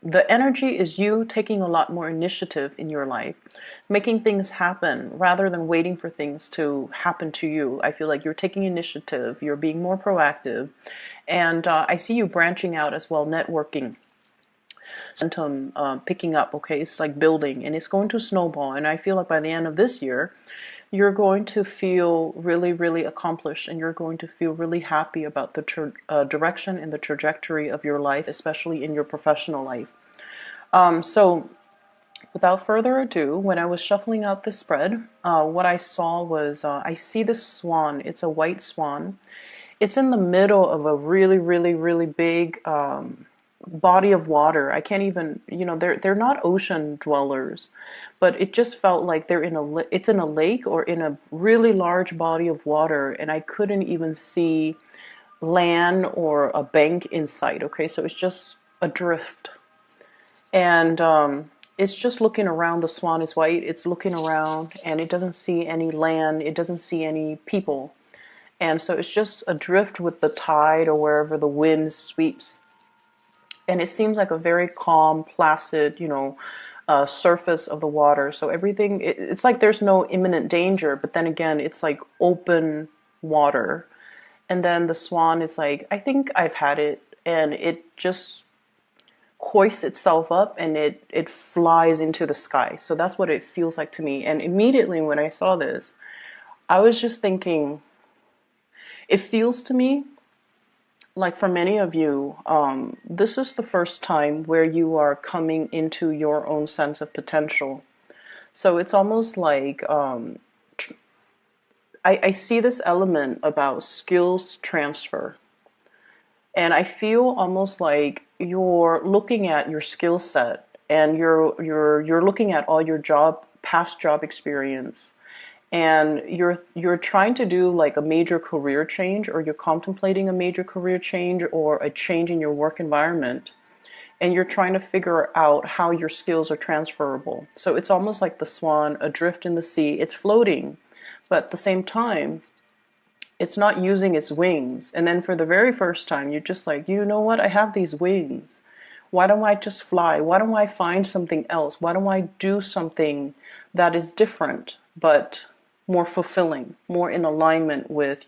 the energy is you taking a lot more initiative in your life, making things happen rather than waiting for things to happen to you. I feel like you're taking initiative, you're being more proactive, and I see you branching out as well, networking. Momentum picking up, okay? It's like building, and it's going to snowball. And I feel like by the end of this year, you're going to feel really, really accomplished, and you're going to feel really happy about the direction and the trajectory of your life, especially in your professional life. So without further ado, when I was shuffling out the spread, what I saw was I see this swan. It's a white swan. It's in the middle of a really, really, really big body of water. I can't even, they're not ocean dwellers, but it just felt like it's in a lake or in a really large body of water, and I couldn't even see land or a bank in sight. Okay, so it's just adrift, and it's just looking around. The swan is white. It's looking around, and it doesn't see any land. It doesn't see any people, and so it's just adrift with the tide or wherever the wind sweeps. And it seems like a very calm, placid, surface of the water. So everything, it's like there's no imminent danger, but then again, it's like open water. And then the swan is like, I think I've had it, and it just hoists itself up and it flies into the sky. So that's what it feels like to me. And immediately when I saw this, I was just thinking, it feels to me like for many of you, this is the first time where you are coming into your own sense of potential. So it's almost like I see this element about skills transfer. And I feel almost like you're looking at your skill set, and you're looking at all your past job experience, and you're trying to do like a major career change, or you're contemplating a major career change or a change in your work environment, and you're trying to figure out how your skills are transferable. So it's almost like the swan adrift in the sea. It's floating, but at the same time, it's not using its wings. And then for the very first time, you're just like, you know what? I have these wings. Why don't I just fly? Why don't I find something else? Why don't I do something that is different, but more fulfilling, more in alignment with,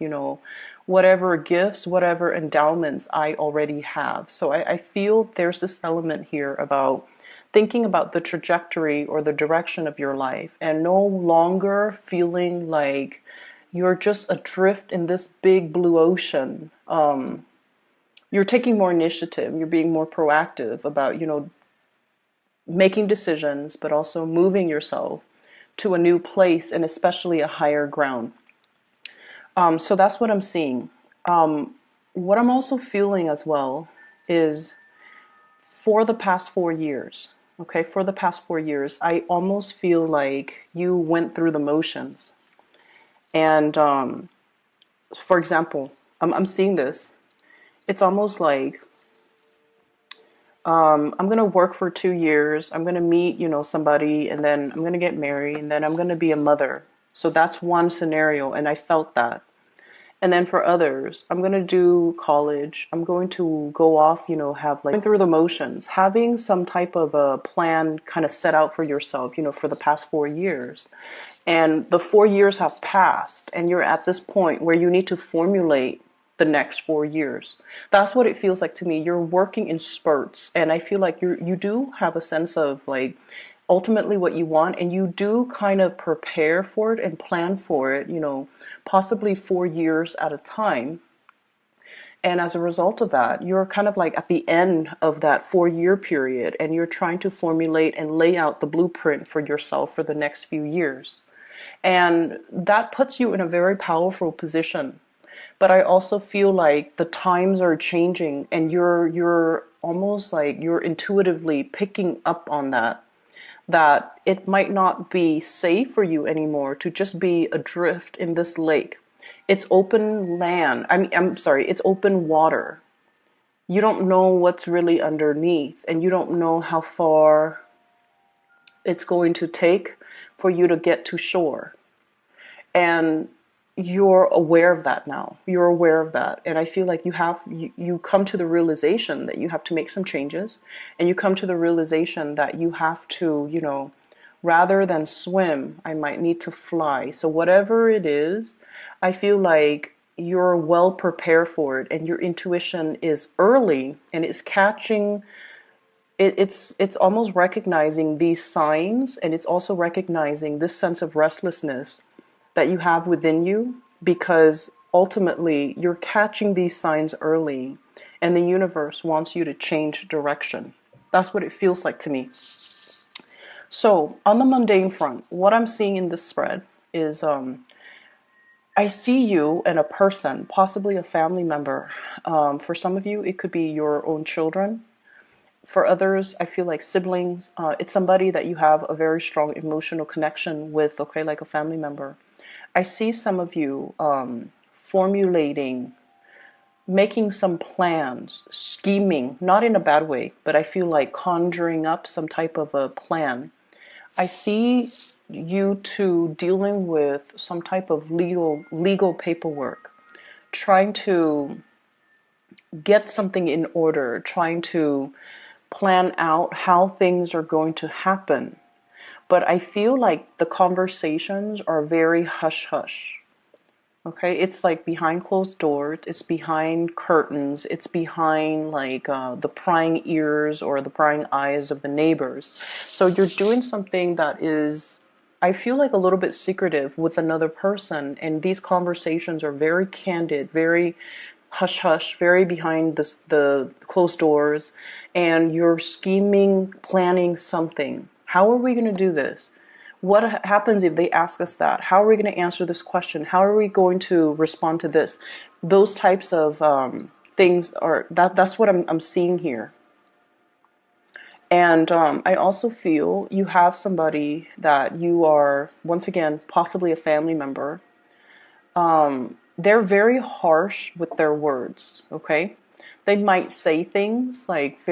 whatever gifts, whatever endowments I already have. So I feel there's this element here about thinking about the trajectory or the direction of your life, and no longer feeling like you're just adrift in this big blue ocean. You're taking more initiative. You're being more proactive about, making decisions, but also moving yourself to a new place, and especially a higher ground. So that's what I'm seeing. What I'm also feeling as well is for the past 4 years, okay, I almost feel like you went through the motions. And for example, I'm seeing this. It's almost like I'm going to work for 2 years. I'm going to meet, somebody, and then I'm going to get married, and then I'm going to be a mother. So that's one scenario, and I felt that. And then for others, I'm going to do college. I'm going to go off, have like going through the motions, having some type of a plan kind of set out for yourself, for the past 4 years. And the 4 years have passed, and you're at this point where you need to formulate the next 4 years. That's what it feels like to me. You're working in spurts, and I feel like you do have a sense of like ultimately what you want, and you do kind of prepare for it and plan for it, possibly 4 years at a time. And as a result of that, you're kind of like at the end of that 4 year period, and you're trying to formulate and lay out the blueprint for yourself for the next few years. And that puts you in a very powerful position. But I also feel like the times are changing, and you're almost like you're intuitively picking up on that it might not be safe for you anymore to just be adrift in this lake. It's open land. It's open water. You don't know what's really underneath, and you don't know how far it's going to take for you to get to shore. And you're aware of that now. You're aware of that. And I feel like you come to the realization that you have to make some changes, and you come to the realization that you have to, rather than swim, I might need to fly. So whatever it is, I feel like you're well prepared for it, and your intuition is early, and it's catching it's almost recognizing these signs, and it's also recognizing this sense of restlessness that you have within you, because ultimately you're catching these signs early, and the universe wants you to change direction. That's what it feels like to me. So on the mundane front, what I'm seeing in this spread is I see you and a person, possibly a family member. For some of you, it could be your own children. For others, I feel like siblings. It's somebody that you have a very strong emotional connection with, okay, like a family member. I see some of you formulating, making some plans, scheming, not in a bad way, but I feel like conjuring up some type of a plan. I see you two dealing with some type of legal paperwork, trying to get something in order, trying to plan out how things are going to happen. But I feel like the conversations are very hush hush. Okay, it's like behind closed doors, it's behind curtains, it's behind like the prying ears or the prying eyes of the neighbors. So you're doing something that is, I feel like, a little bit secretive with another person, and these conversations are very candid, very hush hush, very behind the closed doors, and you're scheming, planning something. How are we going to do this? What happens if they ask us that? How are we going to answer this question? How are we going to respond to this? Those types of things are that's what I'm seeing here. And I also feel you have somebody that you are, once again, possibly a family member. They're very harsh with their words, okay? They might say things like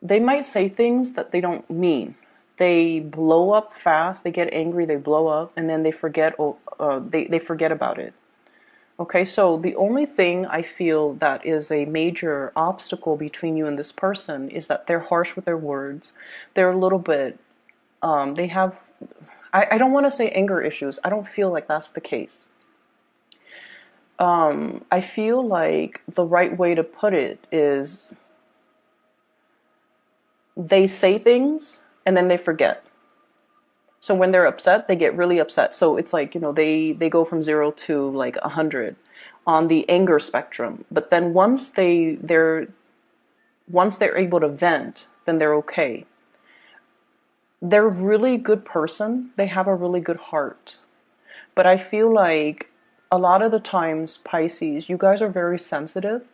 they might say things that they don't mean. They blow up fast, they get angry, they blow up, and then they forget, they forget about it. Okay, so the only thing I feel that is a major obstacle between you and this person is that they're harsh with their words. They're a little bit, they have, I don't want to say anger issues. I don't feel like that's the case. I feel like the right way to put it is they say things and then they forget. So when they're upset, they get really upset. So it's like, they go from 0 to like 100 on the anger spectrum. But then once they're able to vent, then they're okay. They're a really good person. They have a really good heart. But I feel like a lot of the times, Pisces, you guys are very sensitive.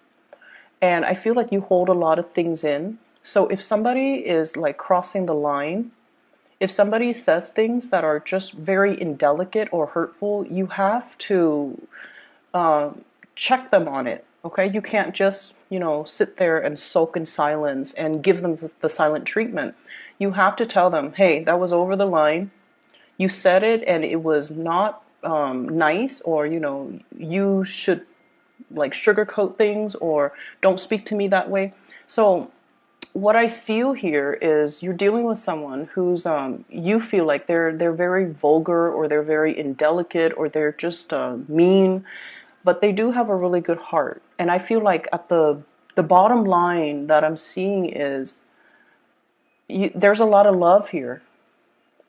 And I feel like you hold a lot of things in. So if somebody is like crossing the line, if somebody says things that are just very indelicate or hurtful, you have to check them on it. Okay, you can't just sit there and sulk in silence and give them the silent treatment. You have to tell them, hey, that was over the line. You said it and it was not nice, or you should like sugarcoat things, or don't speak to me that way. So what I feel here is you're dealing with someone who's you feel like they're very vulgar, or they're very indelicate, or they're just mean, but they do have a really good heart. And I feel like at the bottom line that I'm seeing is there's a lot of love here.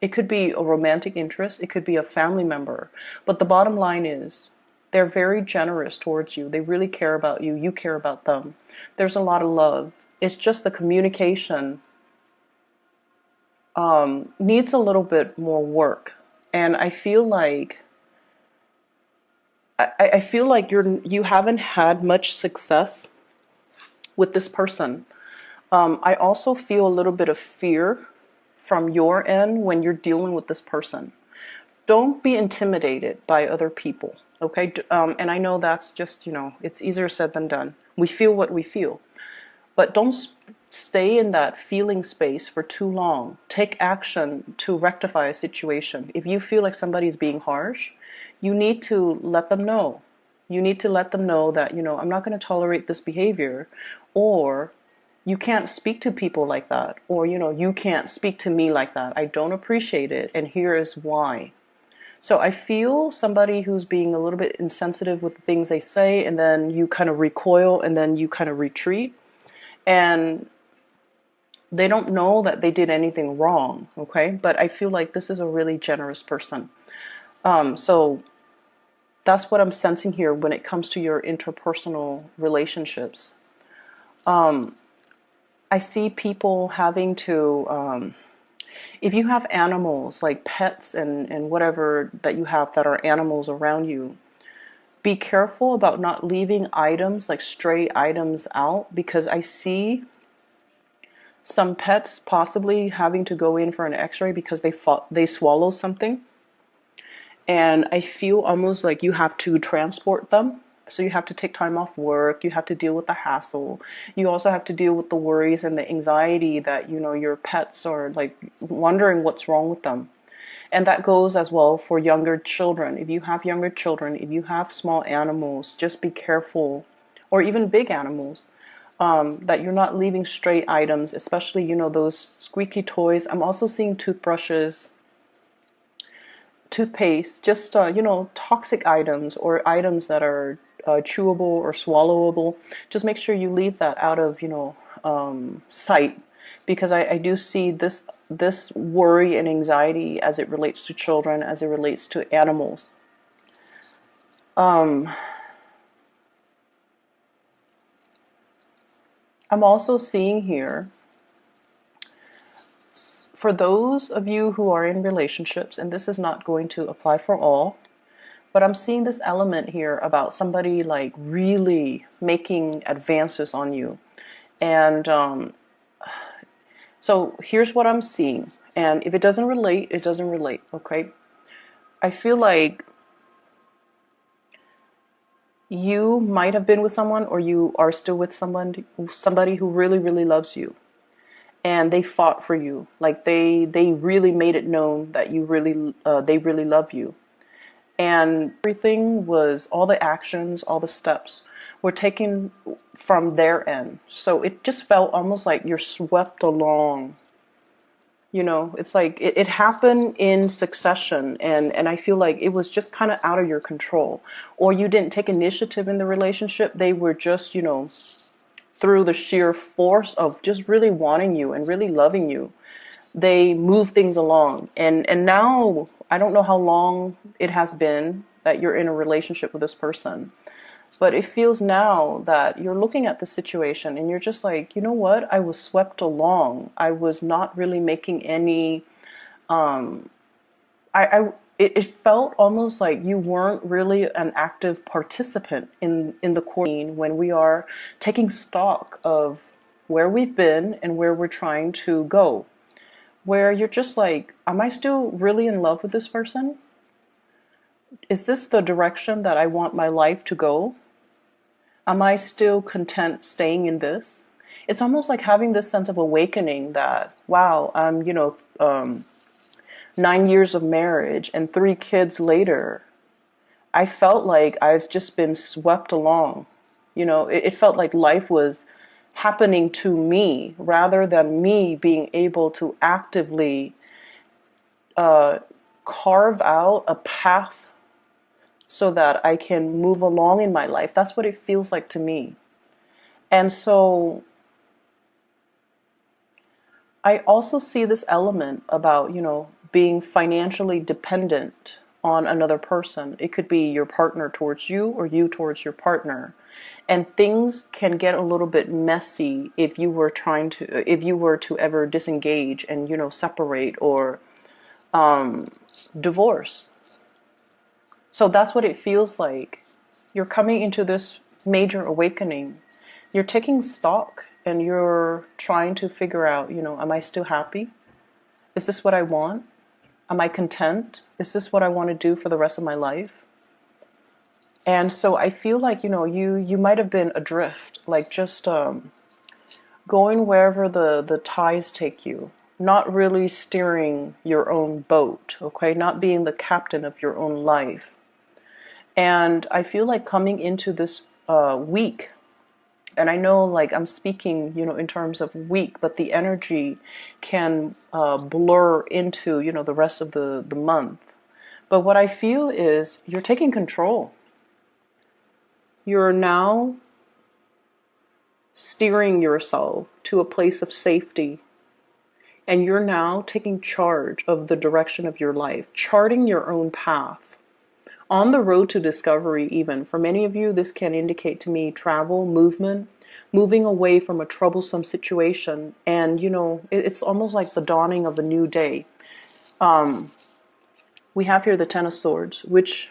It could be a romantic interest, it could be a family member, but the bottom line is they're very generous towards you. They really care about you. You care about them. There's a lot of love. It's just the communication needs a little bit more work. And I feel like you haven't had much success with this person. I also feel a little bit of fear from your end when you're dealing with this person. Don't be intimidated by other people, okay? And I know that's just, it's easier said than done. We feel what we feel. But don't stay in that feeling space for too long. Take action to rectify a situation. If you feel like somebody's being harsh, you need to let them know. You need to let them know that, I'm not going to tolerate this behavior, or you can't speak to people like that, or, you can't speak to me like that. I don't appreciate it, and here is why. So I feel somebody who's being a little bit insensitive with the things they say, and then you kind of recoil, and then you kind of retreat. And they don't know that they did anything wrong, okay? But I feel like this is a really generous person. So that's what I'm sensing here when it comes to your interpersonal relationships. I see people having to, if you have animals like pets and whatever that you have that are animals around you, be careful about not leaving items like stray items out, because I see some pets possibly having to go in for an x-ray because they swallow something. And I feel almost like you have to transport them. So you have to take time off work. You have to deal with the hassle. You also have to deal with the worries and the anxiety that, your pets are like wondering what's wrong with them. And that goes as well for younger children. If you have younger children, if you have small animals, just be careful, or even big animals, that you're not leaving stray items, especially, those squeaky toys. I'm also seeing toothbrushes, toothpaste, just, toxic items or items that are chewable or swallowable. Just make sure you leave that out of, sight, because I do see this worry and anxiety as it relates to children, as it relates to animals. I'm also seeing here, for those of you who are in relationships, and this is not going to apply for all, but I'm seeing this element here about somebody like really making advances on you. And so here's what I'm seeing. And if it doesn't relate, it doesn't relate, okay? I feel like you might have been with someone, or you are still with somebody who really, really loves you. And they fought for you. Like they really made it known that they really love you. And everything was, all the actions, all the steps were taken from their end. So it just felt almost like you're swept along. It's like it happened in succession, and I feel like it was just kind of out of your control. Or you didn't take initiative in the relationship. They were just, through the sheer force of just really wanting you and really loving you, they move things along. And now, I don't know how long it has been that you're in a relationship with this person, but it feels now that you're looking at the situation and you're just like, you know what? I was swept along. I was not really making any, it felt almost like you weren't really an active participant in the quarantine, when we are taking stock of where we've been and where we're trying to go. Where you're just like, am I still really in love with this person? Is this the direction that I want my life to go? Am I still content staying in this? It's almost like having this sense of awakening that, wow, I'm, 9 years of marriage and 3 kids later, I felt like I've just been swept along. It felt like life was happening to me rather than me being able to actively carve out a path so that I can move along in my life. That's what it feels like to me. And so I also see this element about, being financially dependent on another person. It could be your partner towards you or you towards your partner. And things can get a little bit messy if you were to ever disengage and, separate or divorce. So that's what it feels like. You're coming into this major awakening. You're taking stock and you're trying to figure out, am I still happy? Is this what I want? Am I content? Is this what I want to do for the rest of my life? And so I feel like, you might have been adrift, like just going wherever the tides take you, not really steering your own boat, okay? Not being the captain of your own life. And I feel like coming into this week, and I know like I'm speaking, in terms of week, but the energy can blur into, the rest of the month. But what I feel is you're taking control. You're now steering yourself to a place of safety. And you're now taking charge of the direction of your life, charting your own path. On the road to discovery, even. For many of you, this can indicate to me travel, movement, moving away from a troublesome situation. And, it's almost like the dawning of a new day. We have here the Ten of Swords, which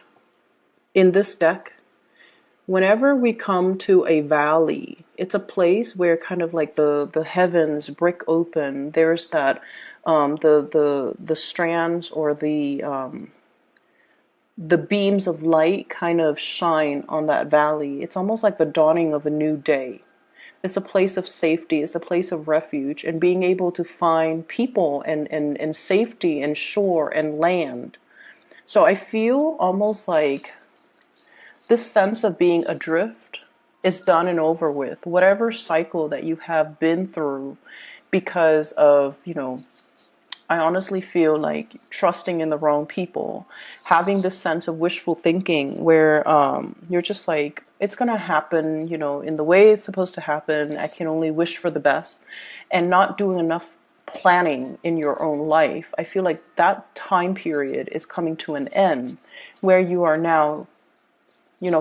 in this deck, whenever we come to a valley, it's a place where kind of like the heavens break open. There's that the strands or the beams of light kind of shine on that valley. It's almost like the dawning of a new day. It's a place of safety. It's a place of refuge, and being able to find people and safety and shore and land. So I feel almost like this sense of being adrift is done and over with. Whatever cycle that you have been through because of, I honestly feel like trusting in the wrong people, having this sense of wishful thinking where you're just like, it's going to happen, in the way it's supposed to happen. I can only wish for the best, and not doing enough planning in your own life. I feel like that time period is coming to an end where you are now,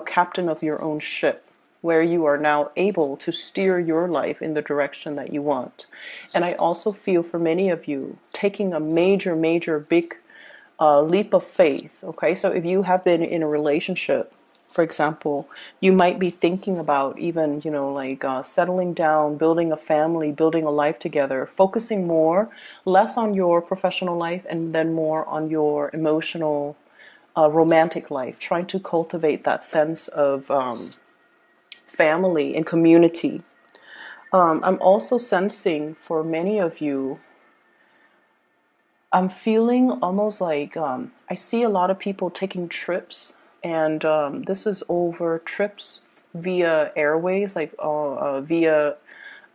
captain of your own ship, where you are now able to steer your life in the direction that you want. And I also feel for many of you taking a major, major, big leap of faith. Okay, so if you have been in a relationship, for example, you might be thinking about even, settling down, building a family, building a life together, focusing less on your professional life and then more on your emotional, romantic life, trying to cultivate that sense of family and community. I'm also sensing for many of you, I'm feeling almost like I see a lot of people taking trips, and this is over trips via airways, like via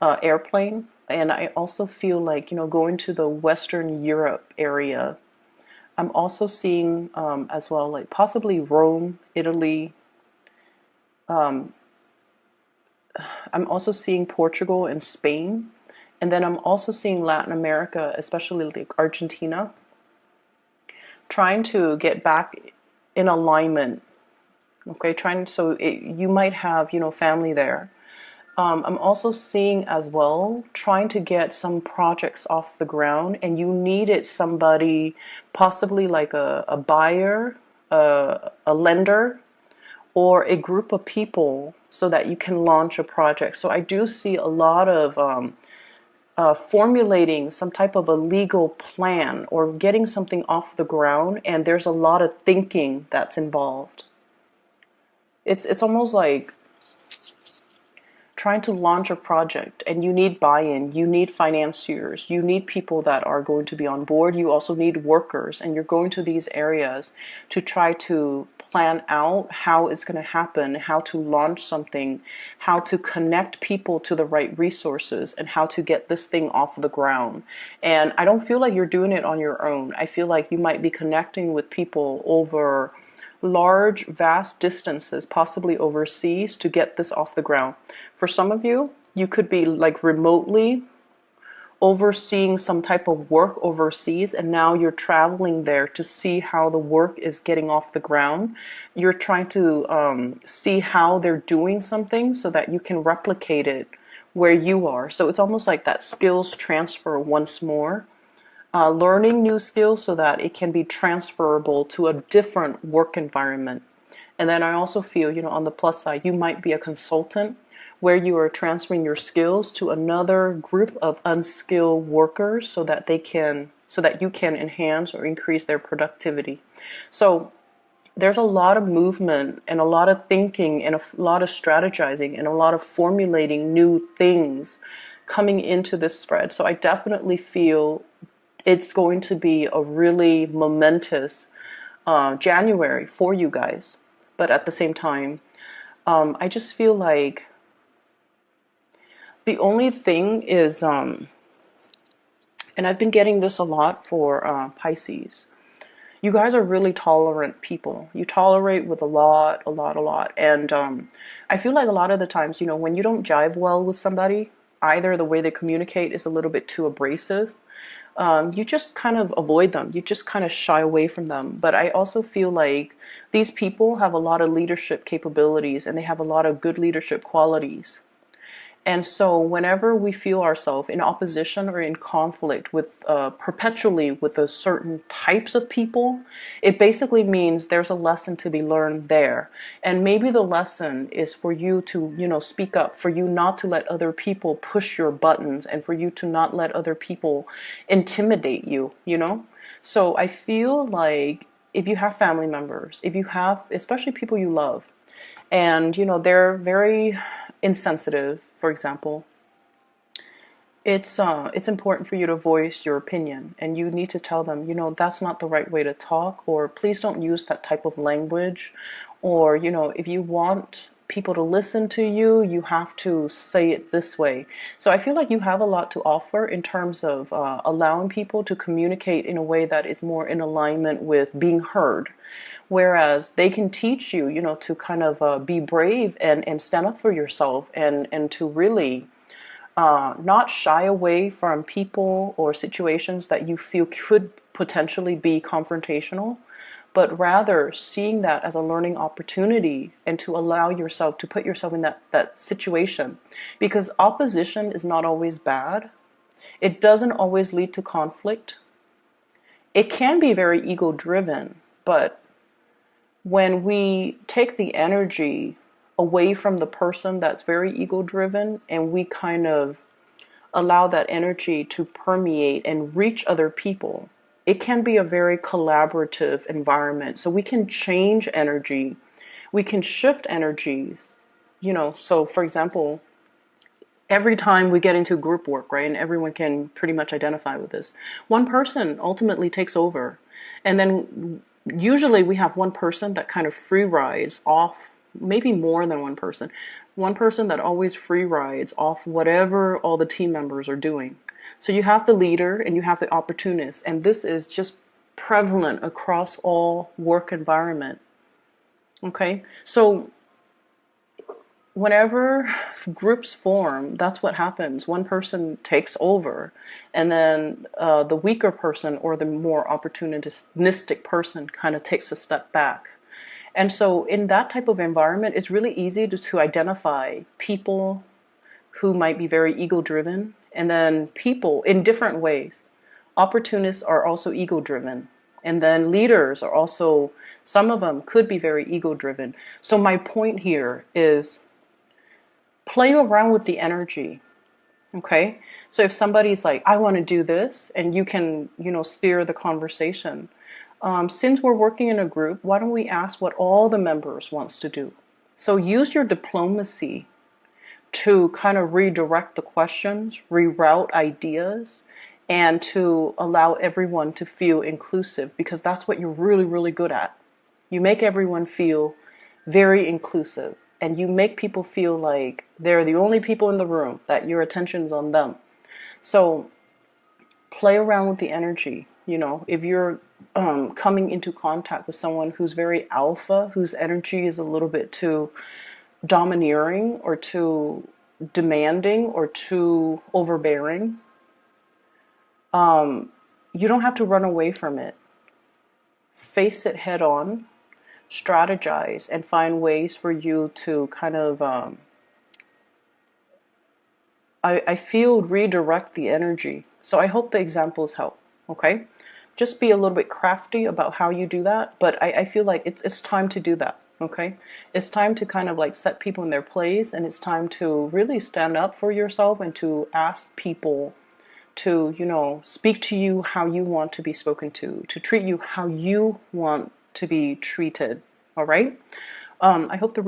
airplane. And I also feel like, going to the Western Europe area. I'm also seeing as well, like possibly Rome, Italy. I'm also seeing Portugal and Spain. And then I'm also seeing Latin America, especially like Argentina, trying to get back in alignment. Okay, you might have, family there. I'm also seeing as well, trying to get some projects off the ground, and you needed somebody, possibly like a buyer, a lender, or a group of people so that you can launch a project. So I do see a lot of formulating some type of a legal plan or getting something off the ground, and there's a lot of thinking that's involved. It's almost like trying to launch a project, and you need buy-in, you need financiers, you need people that are going to be on board, you also need workers, and you're going to these areas to try to plan out how it's going to happen, how to launch something, how to connect people to the right resources, and how to get this thing off the ground. And I don't feel like you're doing it on your own. I feel like you might be connecting with people over large, vast distances, possibly overseas, to get this off the ground. For some of you, you could be like remotely overseeing some type of work overseas, and now you're traveling there to see how the work is getting off the ground. You're trying to see how they're doing something so that you can replicate it where you are. So it's almost like that skills transfer once more. Learning new skills so that it can be transferable to a different work environment. And then I also feel, on the plus side, you might be a consultant where you are transferring your skills to another group of unskilled workers so that you can enhance or increase their productivity. So there's a lot of movement and a lot of thinking and a lot of strategizing and a lot of formulating new things coming into this spread. So I definitely feel it's going to be a really momentous January for you guys. But at the same time, I just feel like the only thing is, and I've been getting this a lot for Pisces. You guys are really tolerant people. You tolerate with a lot, a lot, a lot. And I feel like a lot of the times, when you don't jive well with somebody, either the way they communicate is a little bit too abrasive, you just kind of avoid them. You just kind of shy away from them. But I also feel like these people have a lot of leadership capabilities and they have a lot of good leadership qualities. And so whenever we feel ourselves in opposition or in conflict with perpetually with the certain types of people, it basically means there's a lesson to be learned there. And maybe the lesson is for you to, speak up, for you not to let other people push your buttons, and for you to not let other people intimidate you. So I feel like if you have family members, if you have, especially people you love, and they're very insensitive, for example, it's important for you to voice your opinion, and you need to tell them, that's not the right way to talk, or please don't use that type of language, or if you want people to listen to you, you have to say it this way. So I feel like you have a lot to offer in terms of allowing people to communicate in a way that is more in alignment with being heard. Whereas they can teach you, to kind of be brave and stand up for yourself, and to really not shy away from people or situations that you feel could potentially be confrontational, but rather seeing that as a learning opportunity, and to allow yourself to put yourself in that situation. Because opposition is not always bad. It doesn't always lead to conflict. It can be very ego driven, but when we take the energy away from the person that's very ego driven, and we kind of allow that energy to permeate and reach other people, it can be a very collaborative environment. So we can change energy, we can shift energies, so for example, every time we get into group work, right, and everyone can pretty much identify with this, one person ultimately takes over, and then usually we have one person that kind of free rides off, maybe more than one person that always free rides off whatever all the team members are doing. So you have the leader and you have the opportunist, and this is just prevalent across all work environment. Okay, so whenever groups form, that's what happens. One person takes over, and then the weaker person or the more opportunistic person kind of takes a step back. And so in that type of environment, it's really easy to identify people who might be very ego-driven, and then people in different ways. Opportunists are also ego-driven, and then leaders are also, some of them could be very ego-driven. So my point here is play around with the energy. Okay, so if somebody's like, I want to do this, and you can, steer the conversation. Since we're working in a group, why don't we ask what all the members wants to do? So use your diplomacy to kind of redirect the questions, reroute ideas, and to allow everyone to feel inclusive, because that's what you're really, really good at. You make everyone feel very inclusive, and you make people feel like they're the only people in the room, that your attention's on them. So play around with the energy. If you're coming into contact with someone who's very alpha, whose energy is a little bit too domineering or too demanding or too overbearing, you don't have to run away from it. Face it head on, strategize, and find ways for you to kind of, I feel, redirect the energy. So I hope the examples help, okay? Just be a little bit crafty about how you do that, but I feel like it's time to do that, okay? It's time to kind of like set people in their place, and it's time to really stand up for yourself and to ask people to, speak to you how you want to be spoken to treat you how you want to be treated, all right? I hope the